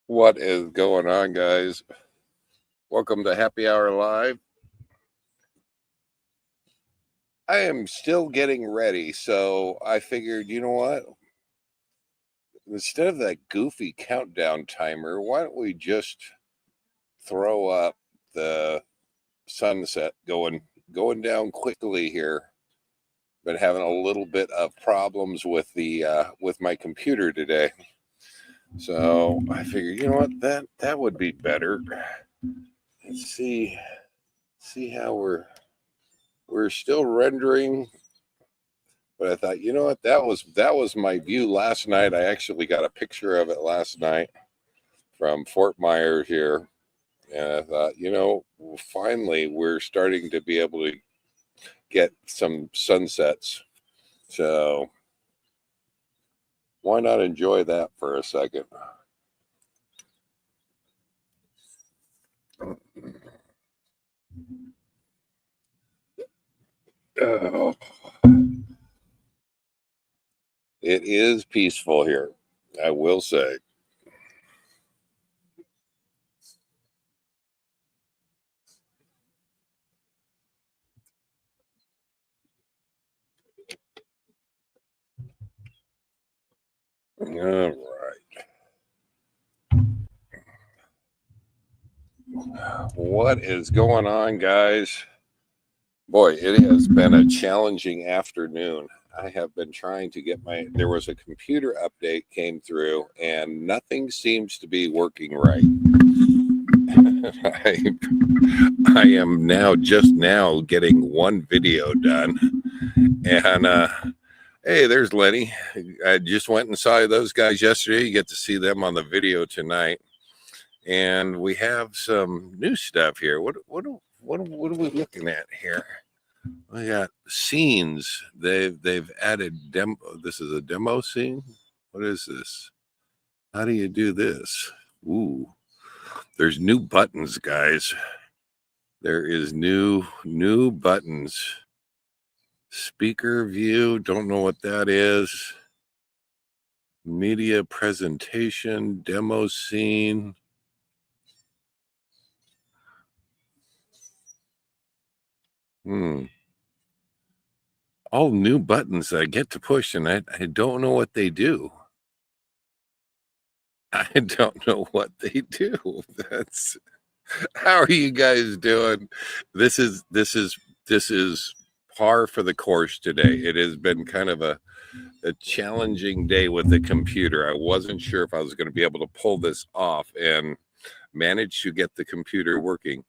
What is going on, guys? Welcome to Happy Hour Live. I am still getting ready, so I figured, you know what? Instead of that goofy countdown timer, why don't we just throw up the sunset going down quickly here? Been having a little bit of problems with with my computer today. So I figured, you know what, that would be better. Let's see how we're still rendering, but I thought, you know what, that was my view last night. I actually got a picture of it last night from Fort Meyers here, and I thought, you know, finally we're starting to be able to get some sunsets, so why not enjoy that for a second? Oh. It is peaceful here, I will say. All right. What is going on, guys? Boy, it has been a challenging afternoon. I have been trying to get there was a computer update came through and nothing seems to be working right. I am just now getting one video done. And hey, there's Lenny. I just went and saw those guys yesterday. You get to see them on the video tonight. And we have some new stuff here. What are we looking at here? We got scenes. They've added demo. This is a demo scene. What is this? How do you do this? Ooh, there's new buttons, guys. There is new buttons. Speaker view. Don't know what that is. Media presentation, demo scene. All new buttons that I get to push, and I don't know what they do. I don't know what they do. How are you guys doing? This is par for the course today. It has been kind of a challenging day with the computer. I wasn't sure if I was going to be able to pull this off and manage to get the computer working.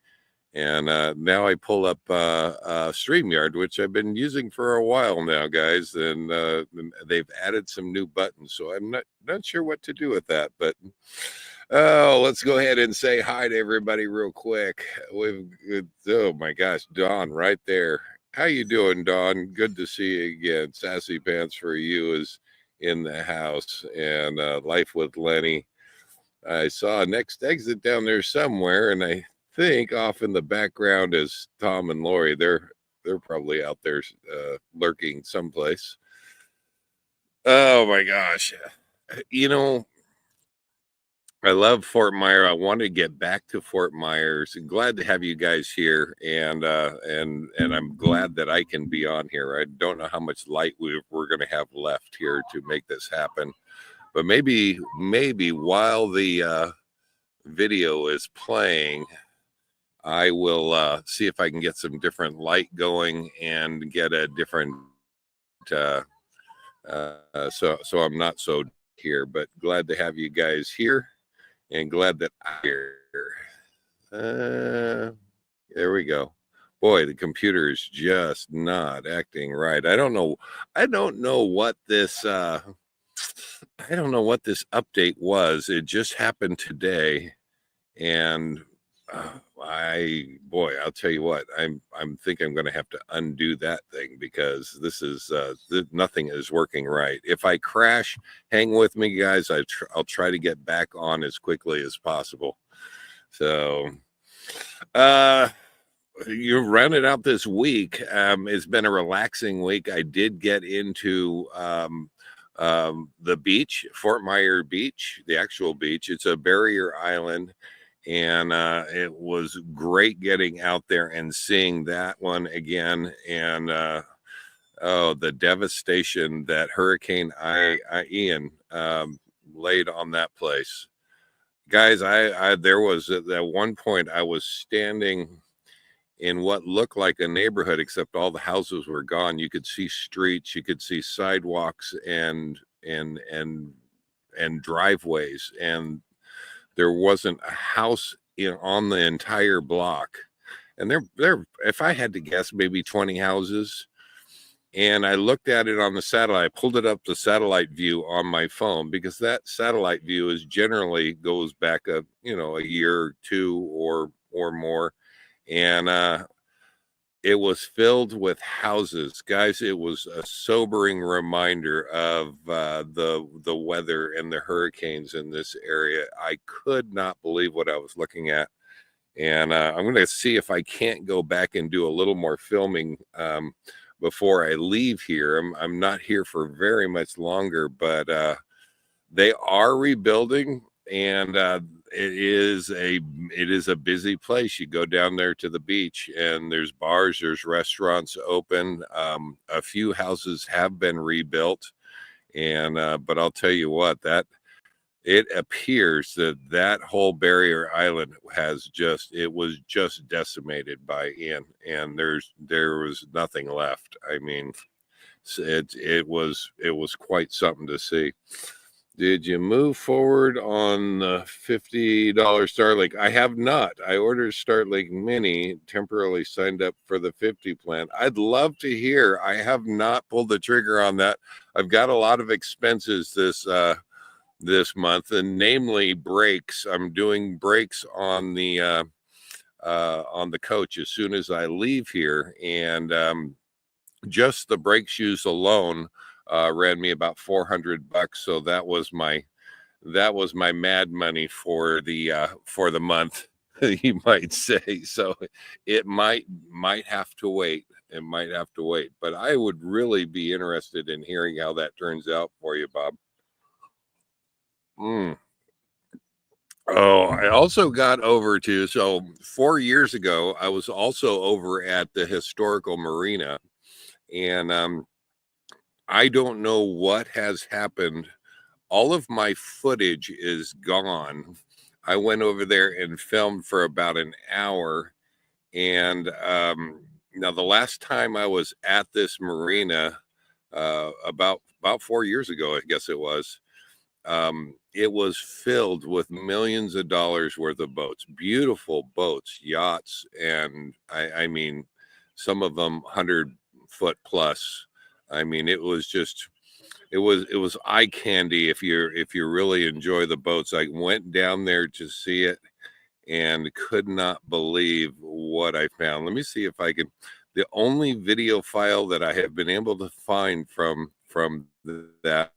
And now I pull up StreamYard, which I've been using for a while now, guys. And they've added some new buttons, so I'm not sure what to do with that. But let's go ahead and say hi to everybody real quick. Oh my gosh, Dawn, right there. How you doing, Dawn? Good to see you again. Sassy Pants for You is in the house, and Life with Lenny. I saw a Next Exit down there somewhere, and I think off in the background is Tom and Lori. They're probably out there lurking someplace. Oh my gosh. You know, I love Fort Myers. I want to get back to Fort Myers. I'm glad to have you guys here, and I'm glad that I can be on here. I don't know how much light we're going to have left here to make this happen, but maybe while the video is playing, I will see if I can get some different light going and get a different so I'm not so here, but glad to have you guys here and glad that I'm here. There we go. Boy, the computer is just not acting right. I don't know what this update was. It just happened today, and I'll tell you what, I'm think I'm going to have to undo that thing because this is nothing is working right. If I crash, hang with me, guys. I'll try to get back on as quickly as possible. So, you rounded out this week. It's been a relaxing week. I did get into The beach, Fort Meyers Beach, the actual beach, it's a barrier island. And it was great getting out there and seeing that one again. And oh, the devastation that Hurricane Ian laid on that place. Guys, there was at one point I was standing in what looked like a neighborhood, except all the houses were gone. You could see streets, you could see sidewalks and driveways, and there wasn't a house on the entire block. And there, if I had to guess, maybe 20 houses. And I looked at it on the satellite. I pulled it up the satellite view on my phone, because that satellite view is generally goes back a year or two or more. And it was filled with houses. Guys, it was a sobering reminder of the weather and the hurricanes in this area. I could not believe what I was looking at. And I'm going to see if I can't go back and do a little more filming before I leave here. I'm not here for very much longer, but they are rebuilding, and it is a busy place. You go down there to the beach, and there's bars, there's restaurants open. A few houses have been rebuilt, and but I'll tell you what, that it appears that whole barrier island it was just decimated by Ian, and there was nothing left. I mean, it was quite something to see. Did you move forward on the $50 Starlink? I have not. I ordered Starlink Mini, temporarily signed up for the 50 plan. I'd love to hear. I have not pulled the trigger on that. I've got a lot of expenses this month, and namely brakes. I'm doing brakes on the coach as soon as I leave here, and just the brake shoes alone ran me about $400. So that was my mad money for the month, you might say. So it might have to wait. It might have to wait, but I would really be interested in hearing how that turns out for you, Bob. Oh, I also got over to, so 4 years ago, I was also over at the historical marina, and I don't know what has happened. All of my footage is gone. I went over there and filmed for about an hour, and now the last time I was at this marina, about 4 years ago, I guess it was filled with millions of dollars worth of boats, beautiful boats, yachts, and I mean, some of them 100-foot plus. I mean, it was eye candy if you really enjoy the boats. I went down there to see it and could not believe what I found. Let me see if I can. The only video file that I have been able to find from that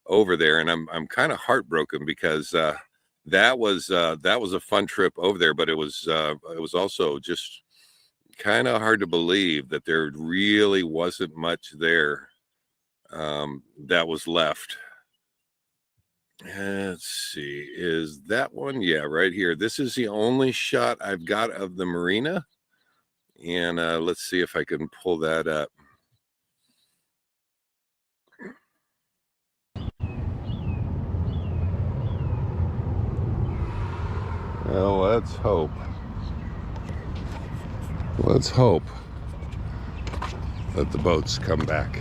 over there, and I'm kind of heartbroken, because that was a fun trip over there, but it was also just kind of hard to believe that there really wasn't much there that was left. Let's see, is that one? Yeah, right here. This is the only shot I've got of the marina, and let's see if I can pull that up. Well, let's hope. Let's hope that the boats come back.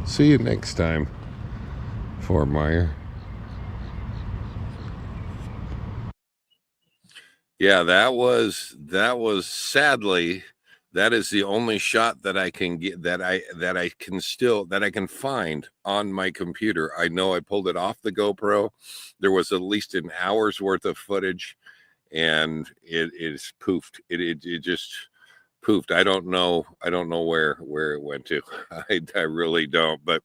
See you next time, Fort Meyers. Yeah, that was sadly, that is the only shot that I can get, that I can find on my computer. I know I pulled it off the GoPro. There was at least an hour's worth of footage, and it is poofed. It just poofed. I don't know where it went to. I really don't. But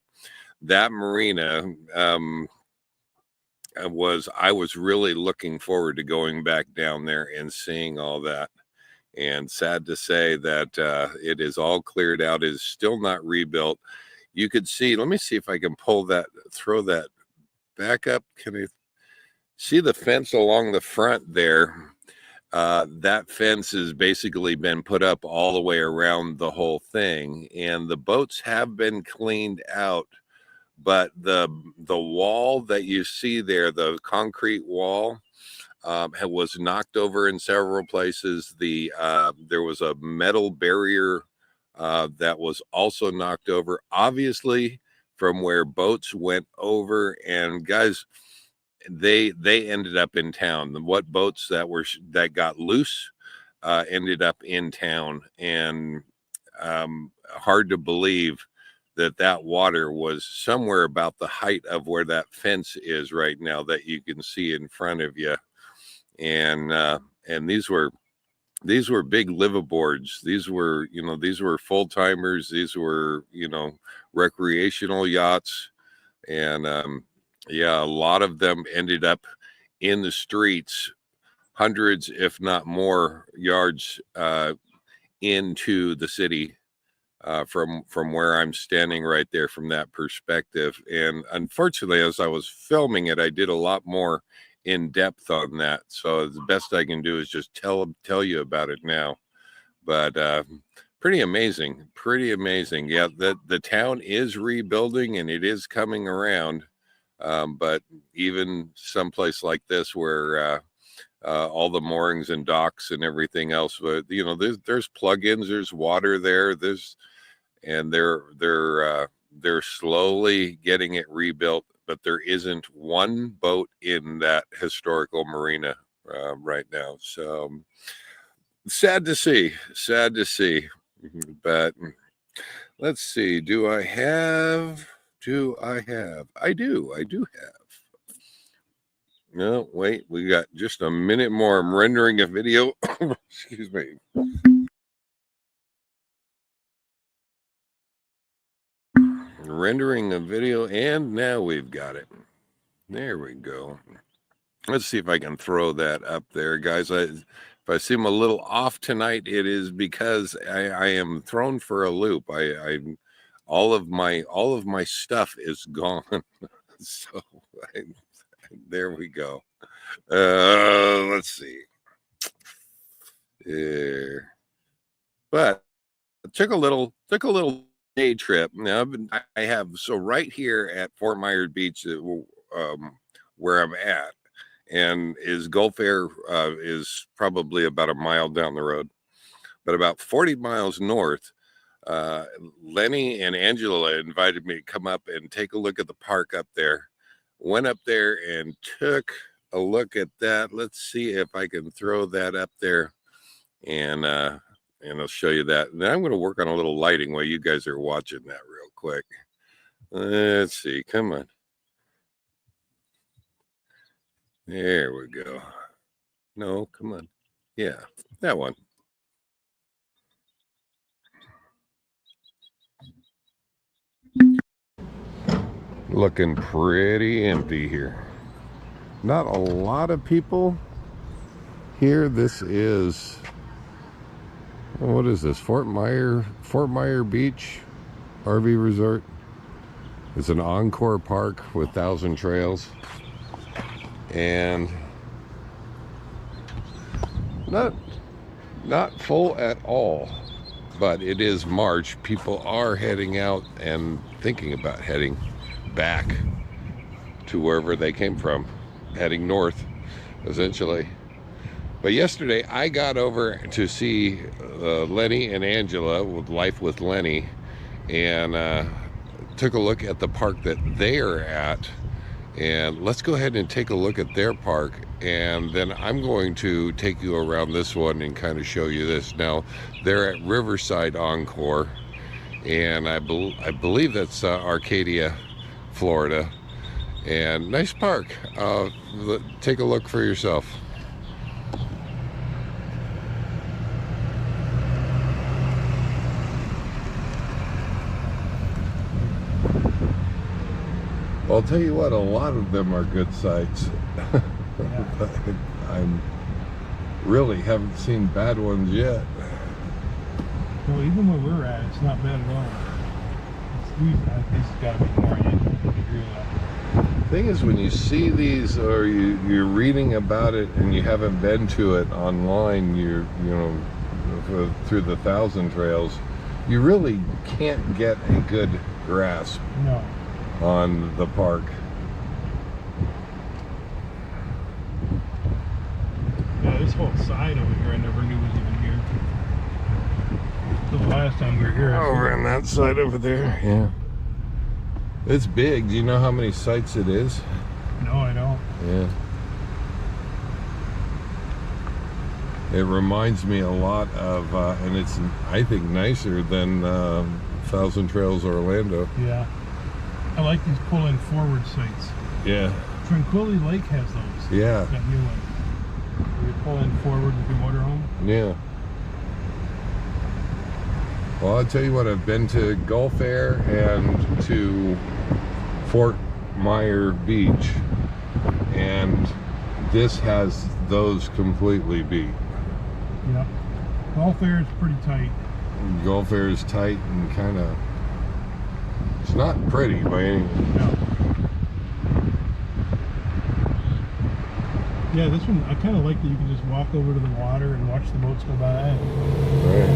that marina, I was really looking forward to going back down there and seeing all that. And sad to say that it is all cleared out. It is still not rebuilt. You could see, let me see if I can pull that, throw that back up. Can I see the fence along the front there? That fence has basically been put up all the way around the whole thing, and the boats have been cleaned out, but the wall that you see there, the concrete wall, was knocked over in several places. There was a metal barrier that was also knocked over, obviously from where boats went over. And guys, they ended up in town. What boats that got loose ended up in town, and hard to believe that water was somewhere about the height of where that fence is right now that you can see in front of you. And these were big liveaboards. These were full-timers. These were, recreational yachts. And yeah, a lot of them ended up in the streets, hundreds, if not more, yards into the city from where I'm standing right there from that perspective. And unfortunately, as I was filming it, I did a lot more in depth on that. So the best I can do is just tell you about it now. But pretty amazing. Yeah, the town is rebuilding and it is coming around. But even someplace like this where all the moorings and docks and everything else, but there's plugins, there's water there, and they're slowly getting it rebuilt, but there isn't one boat in that historical marina right now. So sad to see. But let's see, I do have. No, wait, we got just a minute more. I'm rendering a video. Excuse me. Rendering a video, and now we've got it. There we go. Let's see if I can throw that up there, guys. If I seem a little off tonight, it is because I am thrown for a loop. All of my stuff is gone. So there we go. Let's see. But I took a little day trip. Now so right here at Fort Meyers Beach, where I'm at, and Gulf Air is probably about a mile down the road, but about 40 miles north. Lenny and Angela invited me to come up and take a look at the park up there. Went up there and took a look at that. Let's see if I can throw that up there, and I'll show you that. And then I'm going to work on a little lighting while you guys are watching that real quick. Let's see. Come on. There we go. No, come on. Yeah, that one. Looking pretty empty here. Not a lot of people here. This is, what is this? Fort Meyers Beach RV Resort. It's an encore park with 1,000 trails, and not full at all. But it is March. People are heading out and thinking about heading back to wherever they came from, heading north essentially. But yesterday I got over to see Lenny and Angela with Life with Lenny, and took a look at the park that they are at. And let's go ahead and take a look at their park, and then I'm going to take you around this one and kind of show you this. Now they're at Riverside Encore, and I believe that's Arcadia, Florida. And nice park. Take a look for yourself. I'll tell you what, a lot of them are good sites. Yeah. really haven't seen bad ones yet. Well, even where we're at, it's not bad at all. This has got to be more in. The thing is, when you see these, or you're reading about it and you haven't been to it online, you know, through the Thousand Trails, you really can't get a good grasp on the park. Yeah, this whole side over here I never knew was even here. The last time we were here. Over on that side over there, yeah. It's big. Do you know how many sites it is? No, I don't. Yeah. It reminds me a lot of, and it's, I think, nicer than Thousand Trails Orlando. Yeah. I like these pull-in forward sites. Yeah. Tranquility Lake has those. Yeah. That new one. Where you pull in forward with your motorhome. Yeah. Well, I'll tell you what, I've been to Gulf Air and to Fort Meyers Beach, and this has those completely beat. Yeah. Gulf Air is pretty tight. Gulf Air is tight and kind of, it's not pretty by any means. No. Yeah, this one, I kind of like that you can just walk over to the water and watch the boats go by. Right.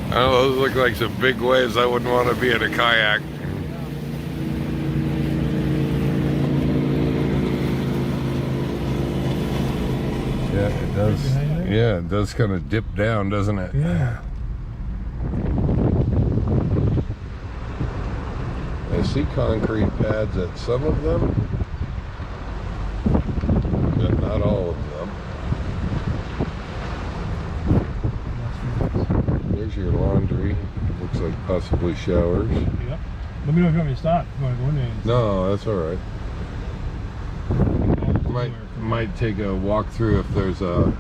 I don't know, those look like some big waves. I wouldn't want to be in a kayak. Yeah, it does. Yeah, it does kind of dip down, doesn't it? Yeah. I see concrete pads at some of them, but not all of them. There's your laundry. Looks like possibly showers. Yep. Let me know if you want me to stop. If you want to go in there. No, that's all right. Might take a walk through if there's a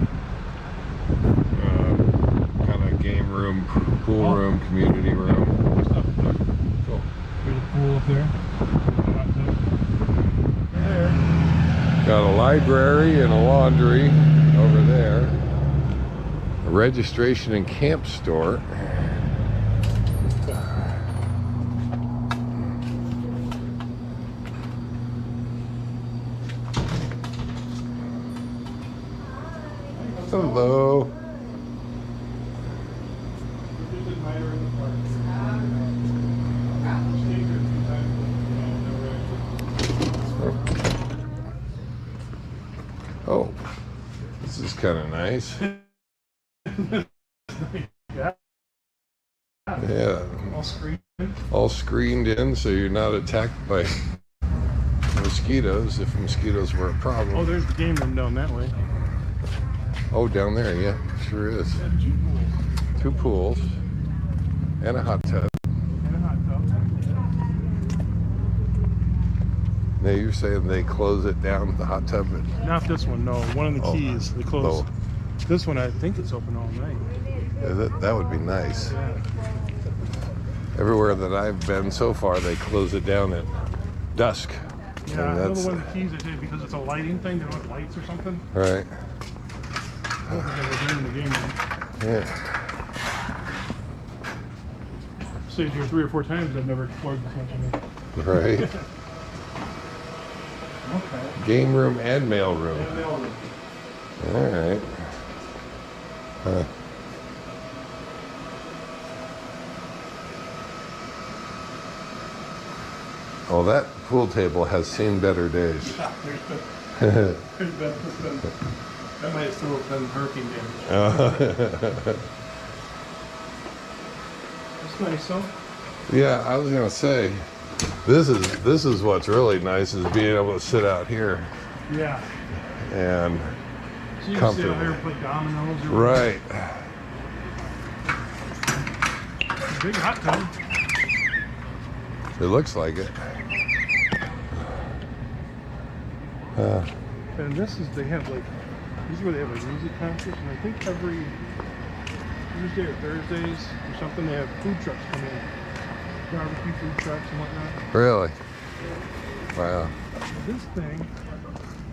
kind of game room, pool room, community room. Cool. There's a pool up there. Got a library and a laundry over there. A registration and camp store. Hello. Oh, this is kind of nice. Yeah. All screened in, so you're not attacked by mosquitoes, if mosquitoes were a problem. Oh, there's the game room down that way. Oh, down there, yeah, sure is. Two pools and a hot tub. Now you're saying they close it down, the hot tub? Not this one, no. One of the keys, they close. Oh. This one, I think it's open all night. Yeah, that would be nice. Yeah. Everywhere that I've been so far, they close it down at dusk. Yeah, I know the one of the keys they did because it's a lighting thing. They don't have lights or something. Right. I don't think they were doing the game room. Yeah. Stayed here 3 or 4 times. I've never explored this much of it. Right. Okay. Game room and mail room. And mail room. All right. Oh, that pool table has seen better days. Yeah, that might have still been hurricane damage. That's nice, though. Yeah, I was gonna say, this is what's really nice, is being able to sit out here. Yeah. And so you can sit out here and play dominoes. Or right. Big hot tub. It looks like it. And this is, they have like, this is where they have a music concert, and I think every Tuesday or Thursdays or something, they have food trucks come in. Barbecue food trucks and whatnot. Really? Wow. This thing.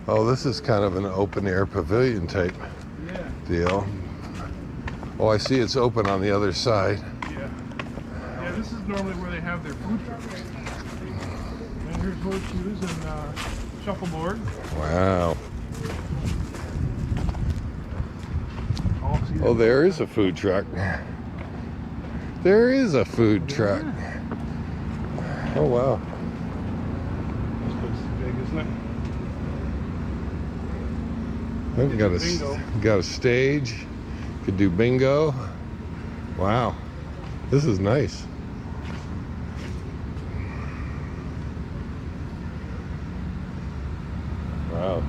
Oh, this is kind of an open air pavilion type deal. Oh, I see it's open on the other side. Yeah. Yeah, this is normally where they have their food trucks. And here's horseshoes and shuffleboard. Wow. Oh, there is a food truck. There is a food truck. Oh, wow. This place is big, isn't it? We've got a stage. Could do bingo. Wow. This is nice. Wow.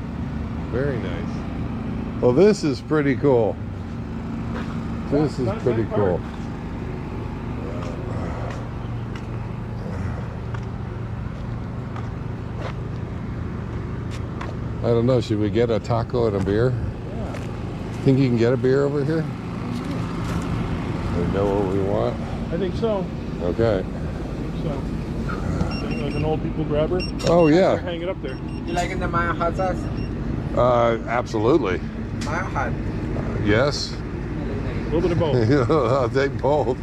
Very nice. Well, this is pretty cool. This is pretty cool. I don't know, should we get a taco and a beer? Yeah. Think you can get a beer over here? We know what we want? I think so. Okay. I think so. Like an old people grabber. Oh, yeah. Hang it up there. You liking the mayo hot sauce? Absolutely. Mayo hot. Yes. A little bit of both. I'll take both.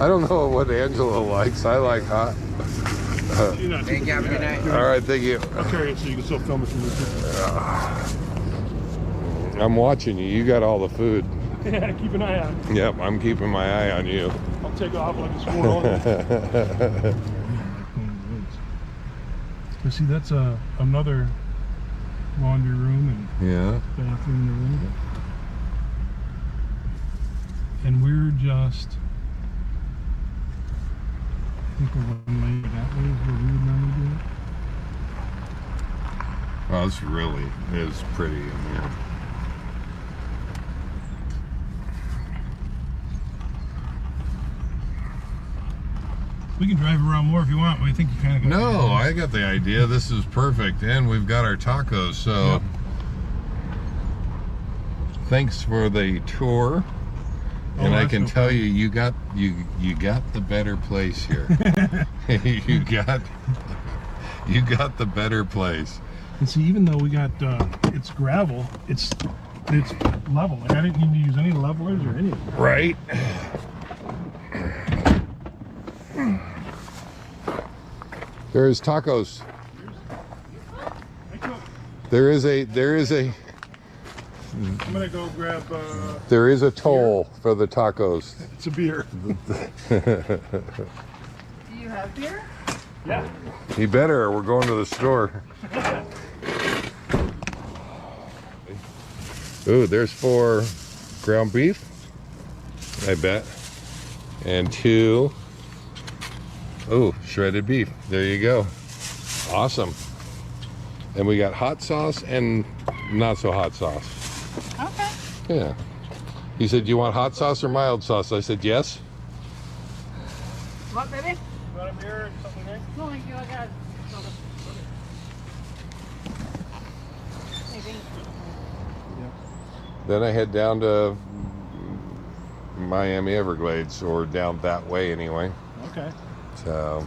I don't know what Angela likes. I like hot. She's not Thank you. Have a good night. All right, thank you. I'll carry it so you can still film it from this. I'm watching you. You got all the food. Yeah, keep an eye on it. Yep, I'm keeping my eye on you. I'll take off like a squirrel. But see, that's another laundry room and Yeah. bathroom in the room. And we're just, I think we're one lane that way is where we would normally do it. Oh, this really is pretty in here. We can drive around more if you want, but I think you kind of got No, I got the idea. This is perfect, and we've got our tacos. So, Yep. Thanks for the tour. And I can tell you, you got the better place here. you got the better place. And see, even though we got it's gravel, it's level. Like I didn't need to use any levelers or anything. Right. There's tacos. There is a. I'm gonna go grab. There is a toll for the tacos. It's a beer. Do you have beer? Yeah. You better, or we're going to the store. Ooh, there's 4 ground beef, I bet. And 2, ooh, shredded beef. There you go. Awesome. And we got hot sauce and not so hot sauce. Okay. Yeah. He said, "Do you want hot sauce or mild sauce?" I said, "Yes." What, baby? You want a beer or something there? No, thank you. I got it. Maybe. Then I head down to Miami Everglades, or down that way anyway. Okay. So,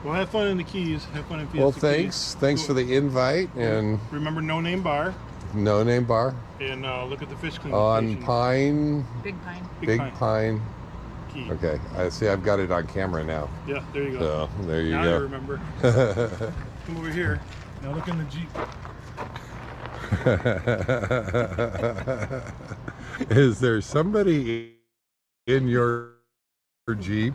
Well, have fun in the Keys. Have fun in Fiesta well, Keys. thanks for the invite, and Remember No Name Bar, No Name Bar and look at the fish cleaning on station. Pine, Big pine. Big Pine. Key. Okay, I see. I've got it on camera now. Yeah, there you go. So there you Now I go. remember. Come over here. Now look in the Jeep. Is there somebody in your Jeep?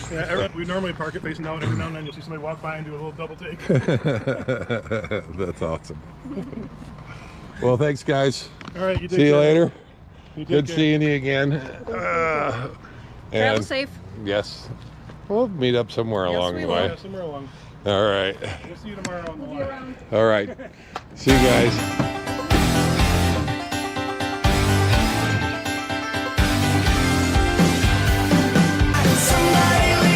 Yeah, we normally park it facing down. Every now and then you'll see somebody walk by and do a little double take. That's awesome. Well, thanks, guys. All right, you take See you care. later. You take Good care. seeing you again. Travel And safe. yes, we'll meet up somewhere Yes, along we the will. way. Yeah, somewhere along. All right. We'll see you tomorrow on the Be line. around. All right. See you guys. Somebody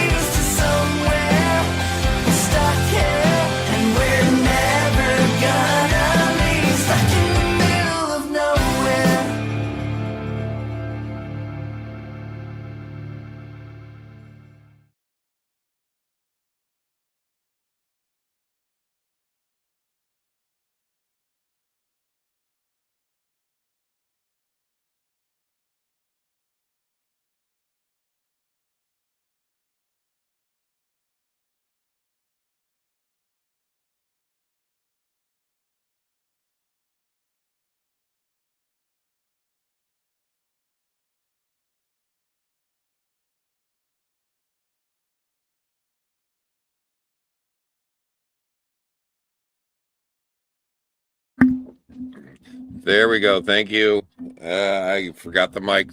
There we go. Thank you. I forgot the mic.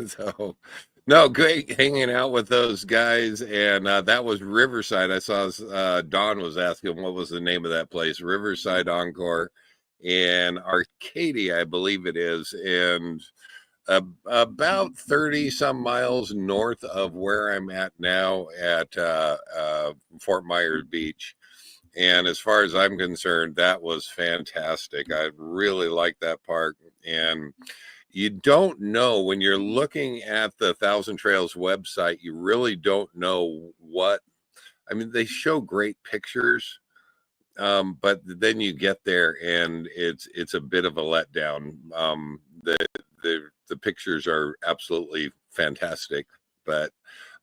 So, no, great hanging out with those guys. And that was Riverside. I saw Don was asking what was the name of that place, Riverside Encore in Arcadia, I believe it is. And about 30 some miles north of where I'm at now at Fort Myers Beach. And as far as I'm concerned, that was fantastic. I really like that park. And you don't know when you're looking at the Thousand Trails website, you really don't know what, I mean, they show great pictures, but then you get there and it's a bit of a letdown. The pictures are absolutely fantastic, but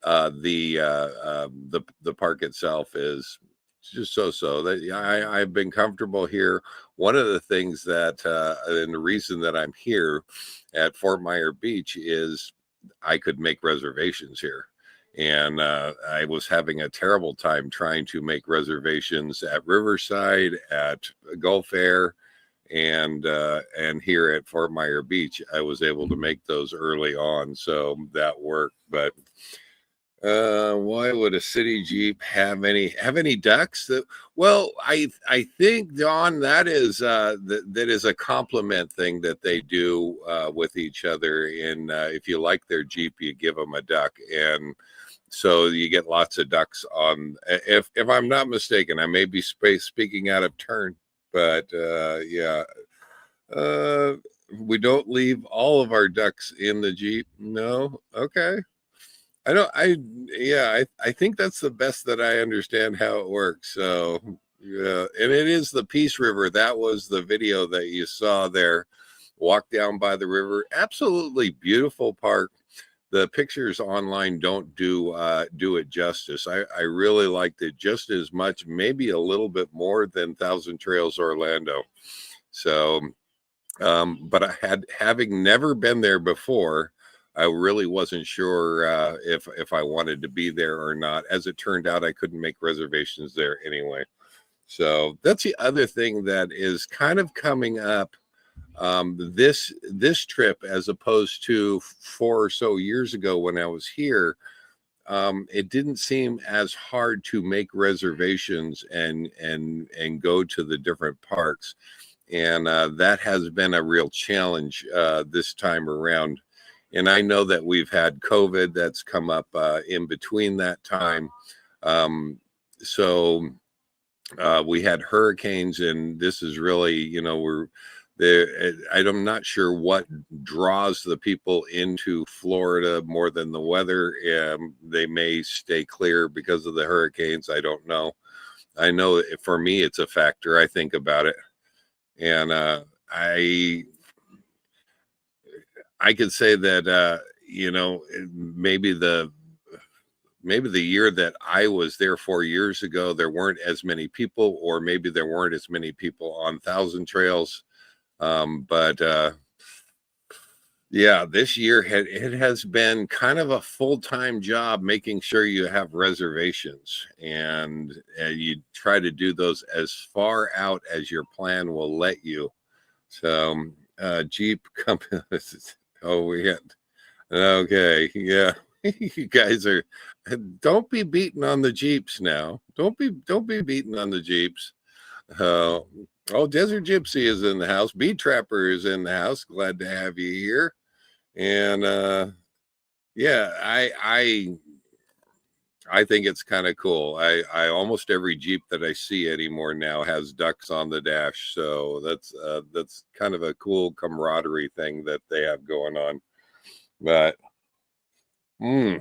the park itself is just so that I've been comfortable here. One of the things that and the reason that I'm here at Fort Meyers Beach is I could make reservations here, and I was having a terrible time trying to make reservations at Riverside, at Gulf Air, and here at Fort Meyers Beach. I was able to make those early on, so that worked. But why would a city Jeep have any ducks? Well, I think, Don, that is that is a compliment thing that they do with each other. And if you like their Jeep, you give them a duck, and so you get lots of ducks on. If I'm not mistaken, I may be speaking out of turn, but yeah. We don't leave all of our ducks in the Jeep. No, okay. I think that's the best that I understand how it works. So yeah, and it is the Peace River. That was the video that you saw there. Walk down by the river. Absolutely beautiful park. The pictures online don't do it justice. I really liked it just as much, maybe a little bit more than Thousand Trails Orlando. So, but having never been there before, I really wasn't sure if I wanted to be there or not. As it turned out, I couldn't make reservations there anyway. So that's the other thing that is kind of coming up this trip, as opposed to 4 or so years ago when I was here. It didn't seem as hard to make reservations and go to the different parks, and that has been a real challenge this time around. And I know that we've had COVID that's come up in between that time. So we had hurricanes, and this is really, we're there. I'm not sure what draws the people into Florida more than the weather. They may stay clear because of the hurricanes. I don't know. I know for me, it's a factor. I think about it. And I could say that maybe the year that I was there 4 years ago, there weren't as many people, or maybe there weren't as many people on Thousand Trails. But yeah, this year it has been kind of a full-time job making sure you have reservations, and you try to do those as far out as your plan will let you. So Jeep company. Oh, we had, okay, yeah. You guys don't be beating on the Jeeps now. Don't be beating on the Jeeps. Oh, Desert Gypsy is in the house. Bee Trapper is in the house. Glad to have you here. And yeah, I think it's kind of cool. I almost every Jeep that I see anymore now has ducks on the dash. So that's kind of a cool camaraderie thing that they have going on. But I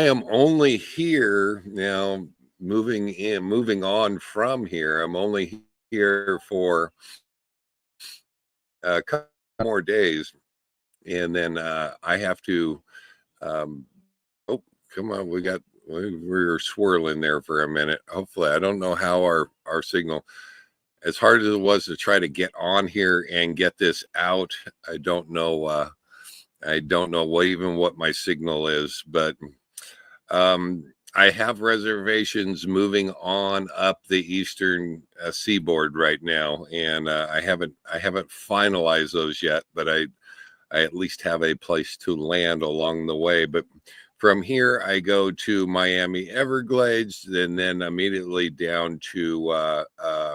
am only here now, moving on from here. I'm only here for a couple more days, and then I have to come on, we're swirling there for a minute. Hopefully, I don't know how our signal, as hard as it was to try to get on here and get this out, I don't know what my signal is, but I have reservations moving on up the eastern seaboard right now, and I haven't finalized those yet, but I at least have a place to land along the way. But from here, I go to Miami Everglades, and then immediately down to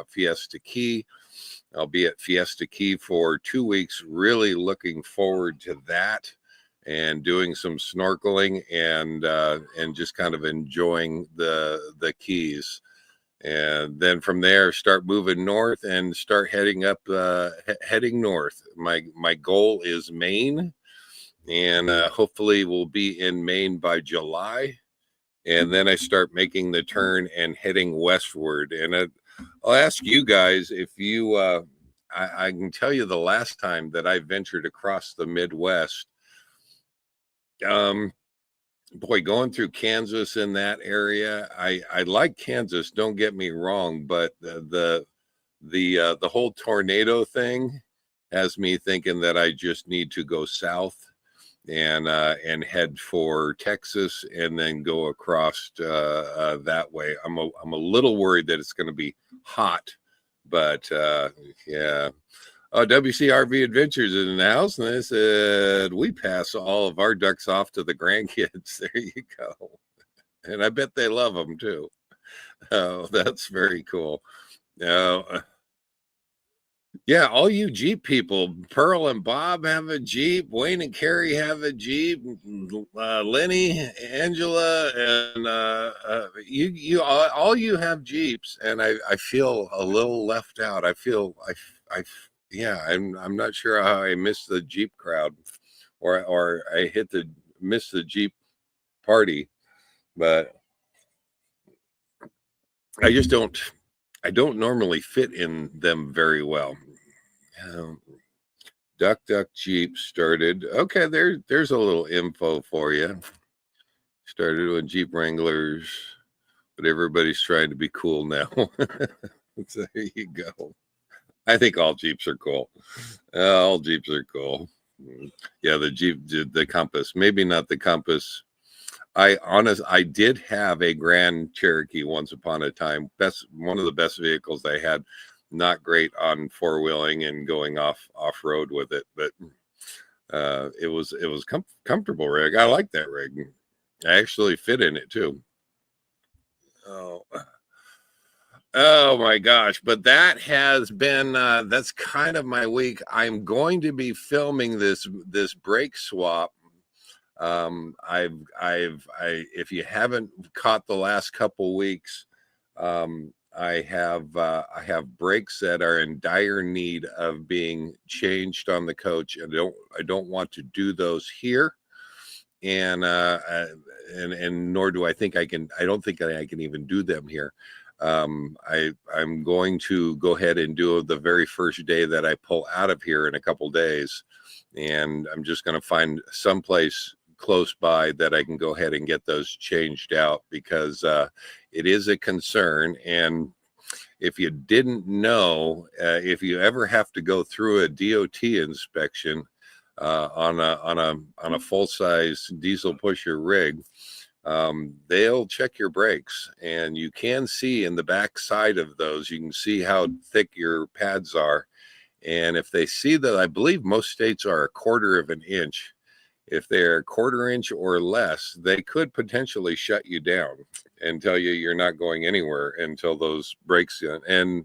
Fiesta Key. I'll be at Fiesta Key for 2 weeks. Really looking forward to that, and doing some snorkeling and just kind of enjoying the Keys. And then from there, start moving north and start heading north. My goal is Maine, and hopefully we'll be in Maine by July. And then I start making the turn and heading westward. And I'll ask you guys if you, I can tell you the last time that I ventured across the Midwest, boy, going through Kansas in that area, I like Kansas, don't get me wrong, but the whole tornado thing has me thinking that I just need to go south and head for Texas and then go across that way. I'm a little worried that it's going to be hot, but yeah. Oh, WCRV Adventures is in the house, and they said we pass all of our ducks off to the grandkids. There you go, and I bet they love them too. Oh, that's very cool. Yeah, all you Jeep people, Pearl and Bob have a Jeep, Wayne and Carrie have a Jeep, Lenny, Angela, and you all you have Jeeps, and I feel a little left out. I feel yeah, I'm not sure how I missed the Jeep crowd, or I missed the Jeep party, but I just don't. I don't normally fit in them very well. Duck Jeep started. Okay, there's a little info for you. Started with Jeep Wranglers, but everybody's trying to be cool now. So there you go. I think all Jeeps are cool. All Jeeps are cool. Yeah, the Jeep, the Compass. Maybe not the Compass. I did have a Grand Cherokee once upon a time. One of the best vehicles I had. Not great on four-wheeling and going off-road with it, but it was comfortable rig. I like that rig. I actually fit in it too. Oh my gosh, but that has been that's kind of my week. I'm going to be filming this brake swap. If you haven't caught the last couple weeks, I have brakes that are in dire need of being changed on the coach, and I don't want to do those here, and nor do I think I can. I don't think I can even do them here. I'm going to go ahead and do the very first day that I pull out of here in a couple days, and I'm just going to find someplace close by that I can go ahead and get those changed out, because it is a concern. And if you didn't know, if you ever have to go through a DOT inspection on a full-size diesel pusher rig, they'll check your brakes, and you can see in the back side of those, you can see how thick your pads are. And if they see that, I believe most states are 1/4 of an inch. If they're 1/4 inch or less, they could potentially shut you down and tell you you're not going anywhere until those brakes. And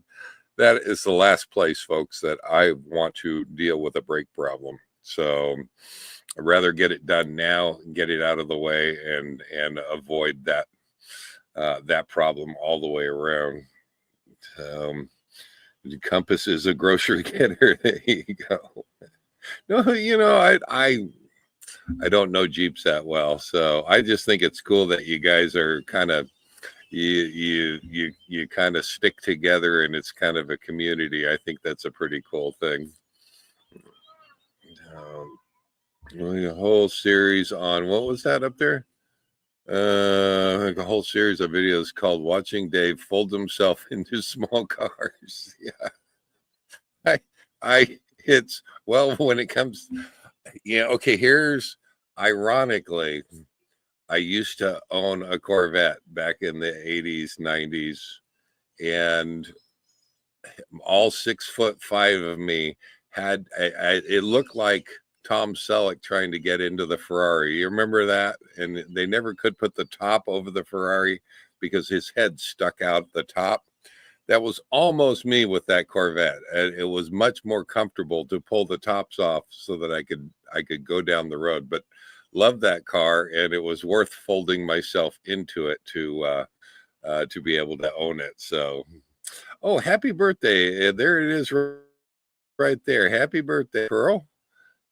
that is the last place, folks, that I want to deal with a brake problem. So I'd rather get it done now and get it out of the way and avoid that problem all the way around. The Compass is a grocery getter. There you go. No, I don't know Jeeps that well, so I just think it's cool that you guys are kind of you kind of stick together, and it's kind of a community. I think that's a pretty cool thing. A whole series on, what was that up there? A whole series of videos called "Watching Dave Fold Himself into Small Cars." Yeah, it's, well, when it comes, yeah. Okay, here's, ironically, I used to own a Corvette back in the 80s, 90s, and all 6'5" of me had it looked like Tom Selleck trying to get into the Ferrari. You remember that? And they never could put the top over the Ferrari because his head stuck out the top. That was almost me with that Corvette. And it was much more comfortable to pull the tops off so that I could go down the road. But loved that car, and it was worth folding myself into it to be able to own it. So, oh, happy birthday! There it is, right there. Happy birthday, Pearl.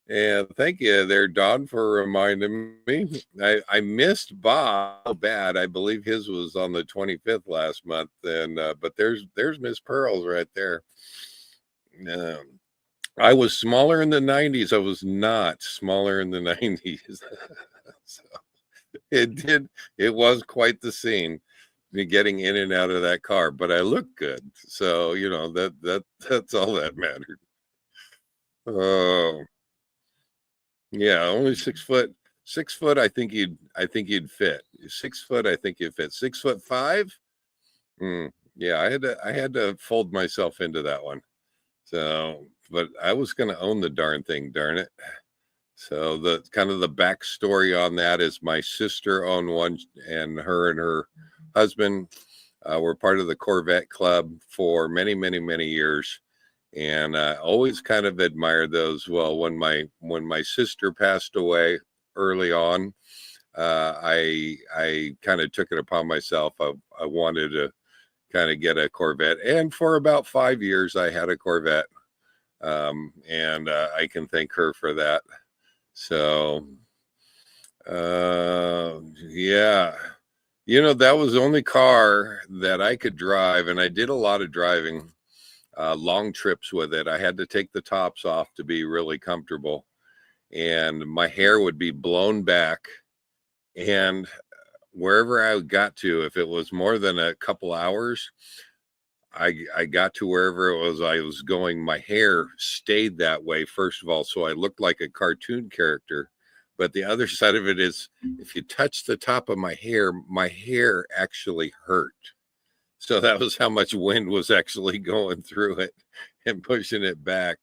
And thank you there, Don, for reminding me. I missed Bob so bad. I believe his was on the 25th last month. And but there's Miss Pearls right there. I was smaller in the 90s. I was not smaller in the 90s. So it was quite the scene, me getting in and out of that car, but I looked good. So, you know, that's all that mattered. Oh. Yeah, only 6 foot. 6 foot. I think you'd fit. 6 foot. I think you'd fit. 6'5". Yeah, I had to fold myself into that one. So, but I was going to own the darn thing, darn it. So the kind of the backstory on that is my sister owned one, and her husband were part of the Corvette Club for many, many, many years. And I always kind of admired those. Well, when my sister passed away early on, I kind of took it upon myself. I wanted to kind of get a Corvette, and for about 5 years I had a Corvette, and I can thank her for that. So, yeah, you know, that was the only car that I could drive, and I did a lot of driving. Long trips with it. I had to take the tops off to be really comfortable, and my hair would be blown back, and wherever I got to, if it was more than a couple hours, I got to wherever it was I was going, my hair stayed that way, first of all, so I looked like a cartoon character. But the other side of it is, if you touch the top of my hair actually hurt. So that was how much wind was actually going through it and pushing it back.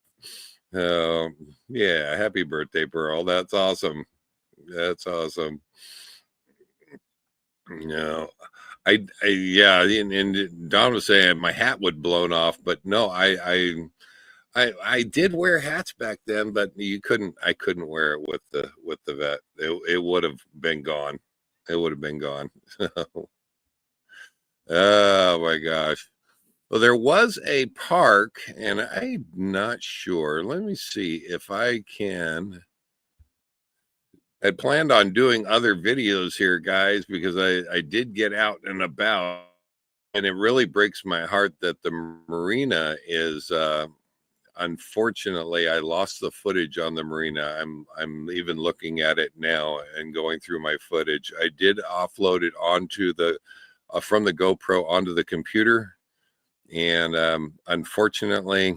Yeah, happy birthday, Pearl. That's awesome. That's awesome. No, yeah, and Don was saying my hat would blown off, but no, I did wear hats back then, but I couldn't wear it with the vet. It would have been gone. It would have been gone. Oh my gosh. Well, there was a park, and I'm not sure. Let me see if I can. I planned on doing other videos here, guys, because I did get out and about, and it really breaks my heart that the marina is unfortunately, I lost the footage on the marina. I'm even looking at it now and going through my footage. I did offload it onto the from the GoPro onto the computer, and unfortunately,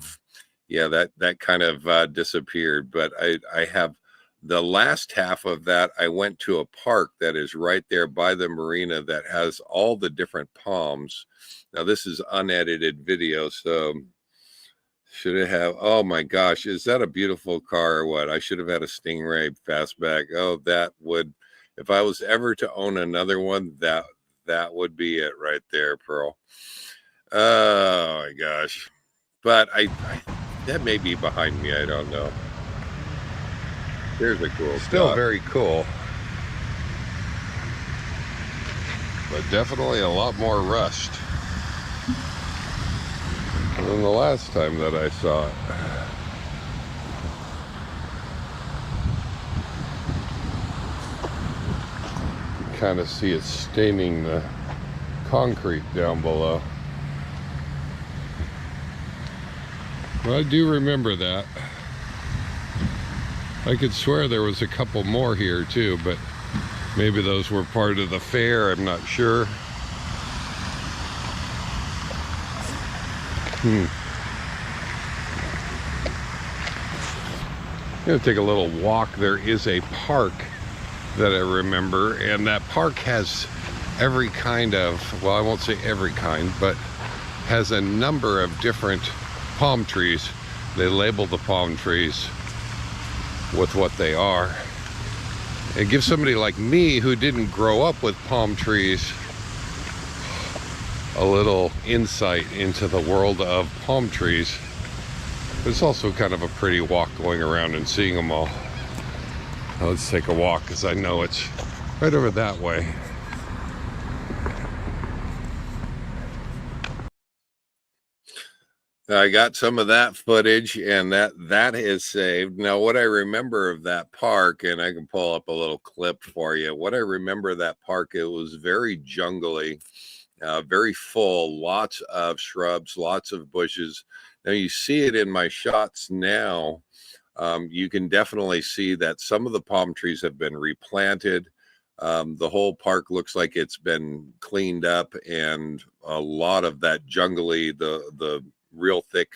yeah, that kind of disappeared. But I have the last half of that. I went to a park that is right there by the marina that has all the different palms. Now this is unedited video, so should it have, oh my gosh, is that a beautiful car or what? I should have had a Stingray fastback. Oh, that would, if I was ever to own another one, that would be it right there, Pearl. Oh my gosh. But I that may be behind me, I don't know. There's a cool Still shot. Very cool. But definitely a lot more rust than the last time that I saw it. Kind of see it staining the concrete down below. Well, I do remember that. I could swear there was a couple more here too, but maybe those were part of the fair, I'm not sure. I'm gonna take a little walk. There is a park that I remember, and that park has every kind of, well, I won't say every kind, but has a number of different palm trees. They label the palm trees with what they are. It gives somebody like me who didn't grow up with palm trees a little insight into the world of palm trees. But it's also kind of a pretty walk going around and seeing them all. Now let's take a walk, because I know it's right over that way. I got some of that footage, and that is saved. Now, what I remember of that park, and I can pull up a little clip for you. What I remember of that park, it was very jungly, very full, lots of shrubs, lots of bushes. Now you see it in my shots now. You can definitely see that some of the palm trees have been replanted. The whole park looks like it's been cleaned up, and a lot of that jungly, the real thick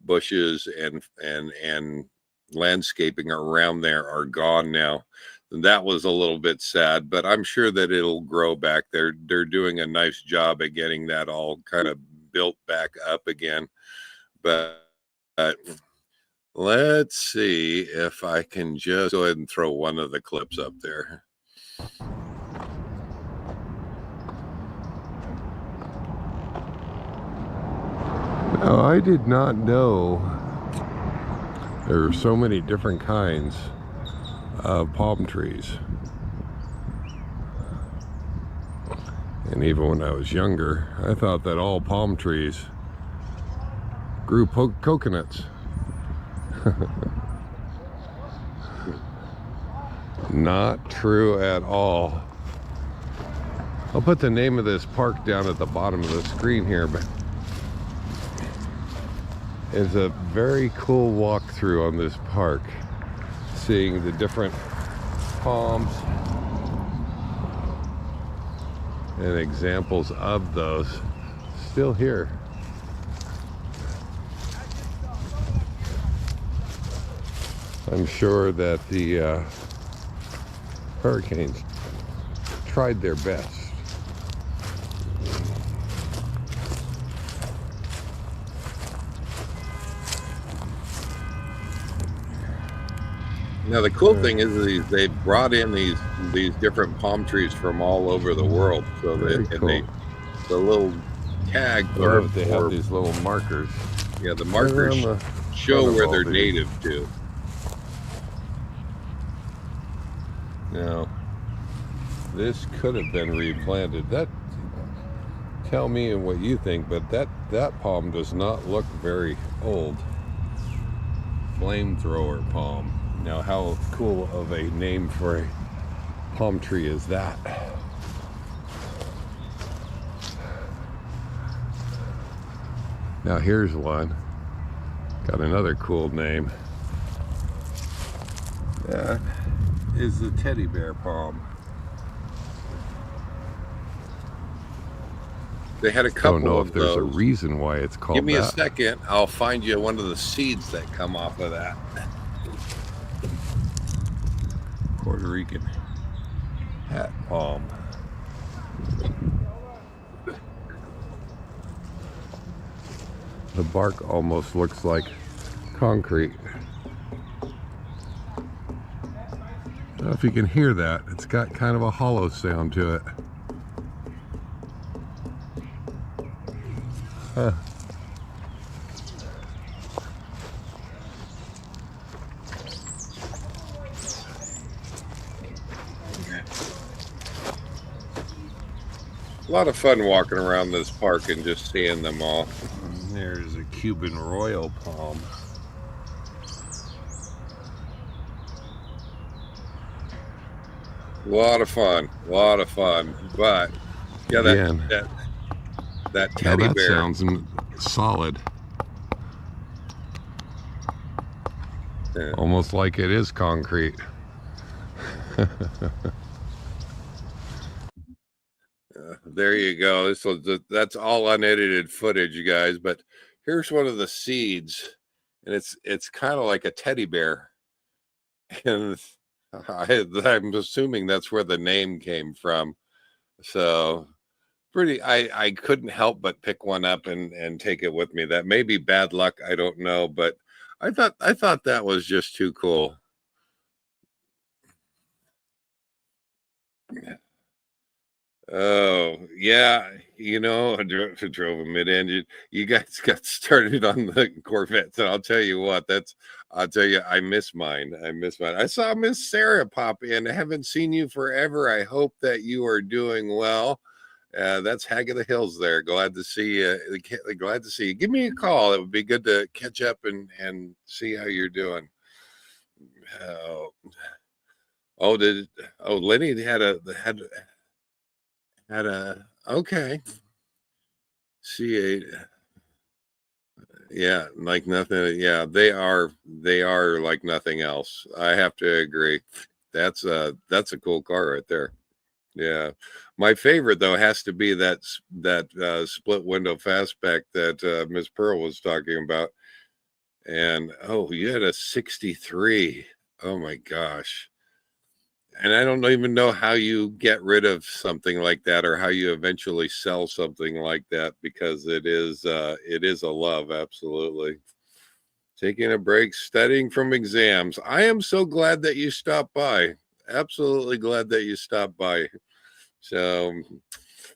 bushes and landscaping around there are gone now. And that was a little bit sad, but I'm sure that it'll grow back. They're doing a nice job at getting that all kind of built back up again. But let's see if I can just go ahead and throw one of the clips up there. Now, I did not know there were so many different kinds of palm trees. And even when I was younger, I thought that all palm trees grew coconuts. Not true at all. I'll put the name of this park down at the bottom of the screen here, but it's a very cool walkthrough on this park, seeing the different palms and examples of those still here. I'm sure that the hurricanes tried their best. Now the cool thing is they brought in these different palm trees from all over the world, so that the little tag or they have these little markers. Yeah, the markers show where they're native to. Now, This could have been replanted. That, tell me what you think, but that palm does not look very old. Flamethrower palm. Now, how cool of a name for a palm tree is that? Now here's one. Got another cool name. That is the teddy bear palm. they had a couple Don't know of if there's those. a reason why it's called Give me that. a second. I'll find you one of the seeds that come off of that. Puerto Rican hat palm. The bark almost looks like concrete. I don't know if you can hear that. It's got kind of a hollow sound to it. Huh. A lot of fun walking around this park and just seeing them all. There's a Cuban royal palm. A lot of fun, but yeah, Again. that Now teddy that bear. sounds solid. Yeah. Almost like it is concrete. There you go. That's all unedited footage, you guys. But here's one of the seeds, and it's kind of like a teddy bear, and I'm assuming that's where the name came from. So pretty, I couldn't help but pick one up and take it with me. That may be bad luck, I don't know, but I thought that was just too cool. Oh yeah, you know, I drove a mid-engine. You guys got started on the Corvettes, and I'll tell you what, I'll tell you, I miss mine. I miss mine. I saw Miss Sarah pop in. I haven't seen you forever. I hope that you are doing well. That's Hag of the Hills there. Glad to see you. Glad to see you. Give me a call. It would be good to catch up and see how you're doing. Lenny had a okay. C8. Yeah, like nothing. Yeah, they are like nothing else. I have to agree. That's a cool car right there. Yeah, my favorite though has to be that split window fastback that Miss Pearl was talking about. And oh, you had a 63. Oh my gosh. And I don't even know how you get rid of something like that or how you eventually sell something like that, because it is a love. Absolutely. Taking a break, studying from exams. I am so glad that you stopped by. Absolutely glad that you stopped by. So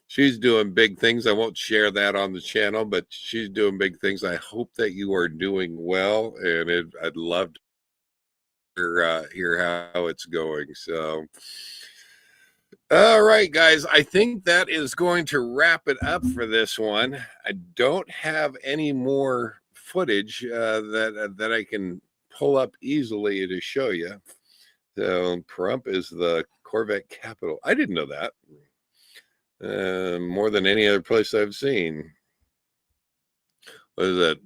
she's doing big things. I won't share that on the channel, but she's doing big things. I hope that you are doing well, and I'd love to hear how it's going. So all right, guys, I think that is going to wrap it up for this one. I don't have any more footage that I can pull up easily to show you. So Pahrump is the Corvette capital. I didn't know that. More than any other place I've seen. What is that?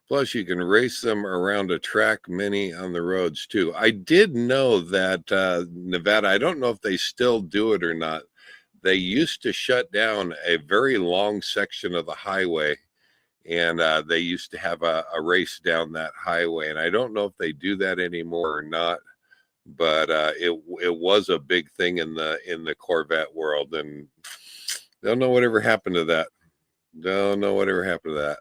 Plus, you can race them around a track, many on the roads too. I did know that Nevada, I don't know if they still do it or not. They used to shut down a very long section of the highway, and they used to have a race down that highway. And I don't know if they do that anymore or not, but it was a big thing in the Corvette world. And don't know whatever happened to that. Don't know whatever happened to that.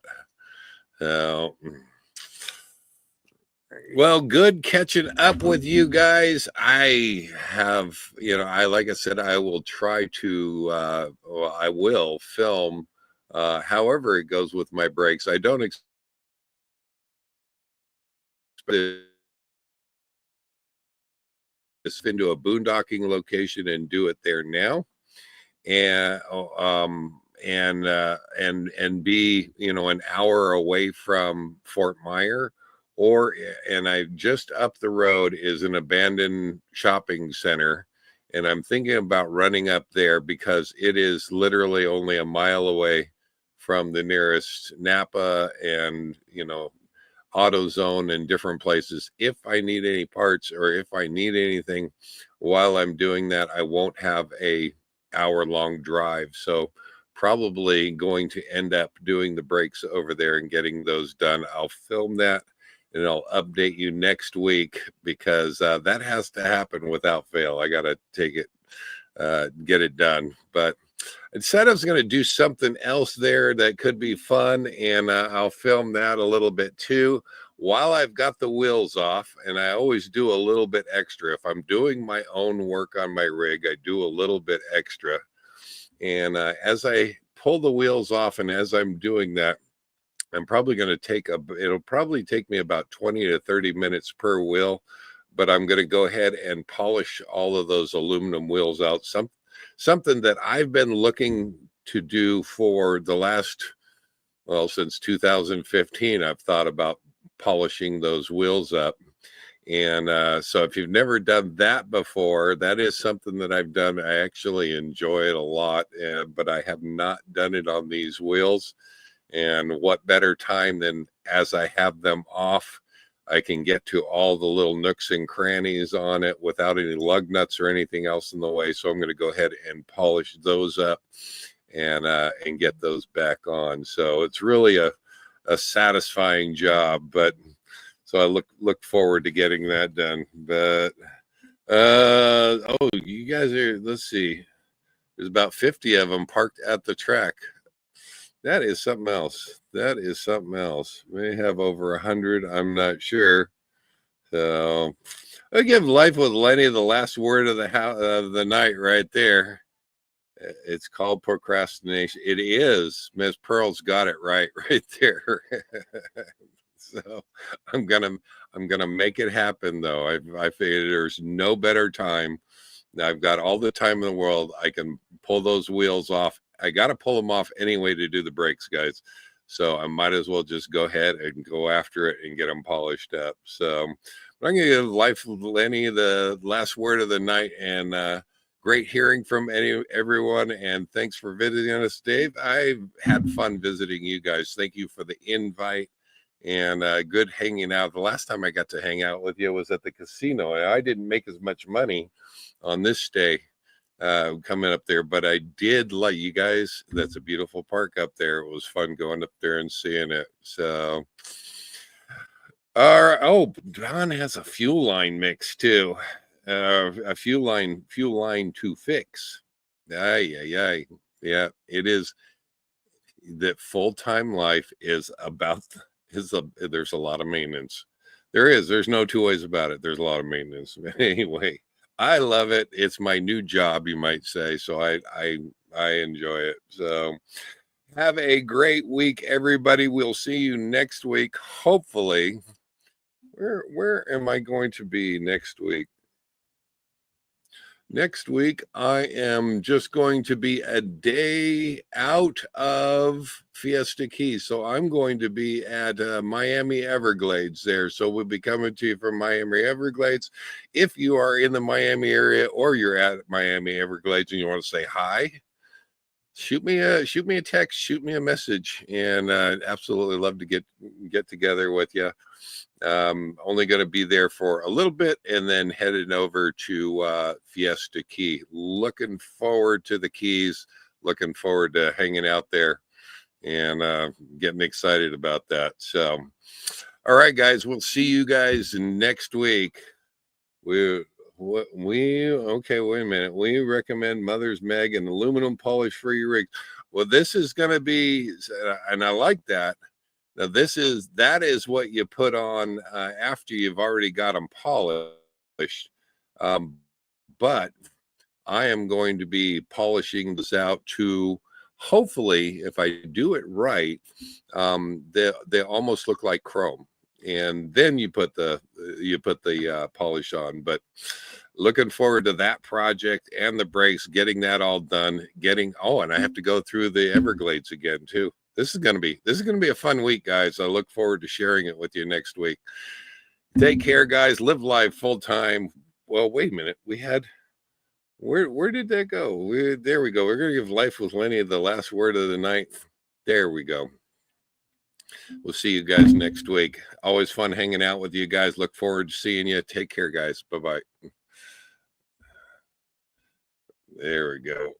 Well, good catching up with you guys. I have, like I said, I will try to, I will film however it goes with my breaks. I don't expect this into a boondocking location and do it there now. And be an hour away from Fort Meyers, and I just up the road is an abandoned shopping center, and I'm thinking about running up there because it is literally only a mile away from the nearest Napa and AutoZone and different places. If I need any parts or if I need anything while I'm doing that, I won't have a hour-long drive. So probably going to end up doing the breaks over there and getting those done. I'll film that and I'll update you next week, because that has to happen without fail. I got to take it, get it done. But I said I was going to do something else there that could be fun, and I'll film that a little bit too while I've got the wheels off. And I always do a little bit extra. If I'm doing my own work on my rig, I do a little bit extra. And as I pull the wheels off and as I'm doing that, I'm probably going to it'll probably take me about 20 to 30 minutes per wheel, but I'm going to go ahead and polish all of those aluminum wheels out. Something that I've been looking to do for the last, since 2015, I've thought about polishing those wheels up. And so if you've never done that before, that is something that I've done. I actually enjoy it a lot, but I have not done it on these wheels. And what better time than as I have them off, I can get to all the little nooks and crannies on it without any lug nuts or anything else in the way. So I'm going to go ahead and polish those up and get those back on. So it's really a satisfying job, but so I look forward to getting that done. But Oh, you guys are, let's see. There's about 50 of them parked at the track. That is something else. That is something else. May have over 100. I'm not sure. So I give Life with Lenny the last word of the night right there. It's called procrastination. It is. Miss Pearl's got it right there. So I'm gonna make it happen though. I figured there's no better time. I've got all the time in the world. I can pull those wheels off. I got to pull them off anyway to do the brakes, guys. So I might as well just go ahead and go after it and get them polished up. So I'm going to give Life with Lenny the last word of the night, and great hearing from everyone. And thanks for visiting us, Dave. I've had fun visiting you guys. Thank you for the invite. And good hanging out. The last time I got to hang out with you was at the casino. I didn't make as much money on this stay coming up there, but I did like you guys. That's a beautiful park up there. It was fun going up there and seeing it. So, oh, Don has a fuel line mix too. A fuel line to fix. Yeah, it is. That full-time life is about. There's a lot of maintenance. There's no two ways about it. There's a lot of maintenance. Anyway, I love it. It's my new job, you might say. So I enjoy it. So have a great week, everybody. We'll see you next week. Hopefully. Where am I going to be next week? Next week, I am just going to be a day out of Fiesta Keys. So I'm going to be at Miami Everglades there. So we'll be coming to you from Miami Everglades. If you are in the Miami area or you're at Miami Everglades and you want to say hi, shoot me a text, shoot me a message, and absolutely love to get together with you. Only going to be there for a little bit and then headed over to Fiesta Key. Looking forward to the Keys, looking forward to hanging out there and getting excited about that. So, all right, guys, we'll see you guys next week. Okay, wait a minute. We recommend Mother's Meg and aluminum polish for your rig. Well, this is going to be, and I like that. Now, that is what you put on after you've already got them polished. But I am going to be polishing this out to, hopefully, if I do it right, they almost look like chrome. And then you put the polish on. But looking forward to that project and the brakes, getting that all done. And I have to go through the Everglades again too. This is gonna be a fun week, guys. I look forward to sharing it with you next week. Take care, guys. Live life full time. Well, wait a minute. We had where did that go? There we go. We're gonna give Life with Lenny the last word of the night. There we go. We'll see you guys next week. Always fun hanging out with you guys. Look forward to seeing you. Take care, guys. Bye-bye. There we go.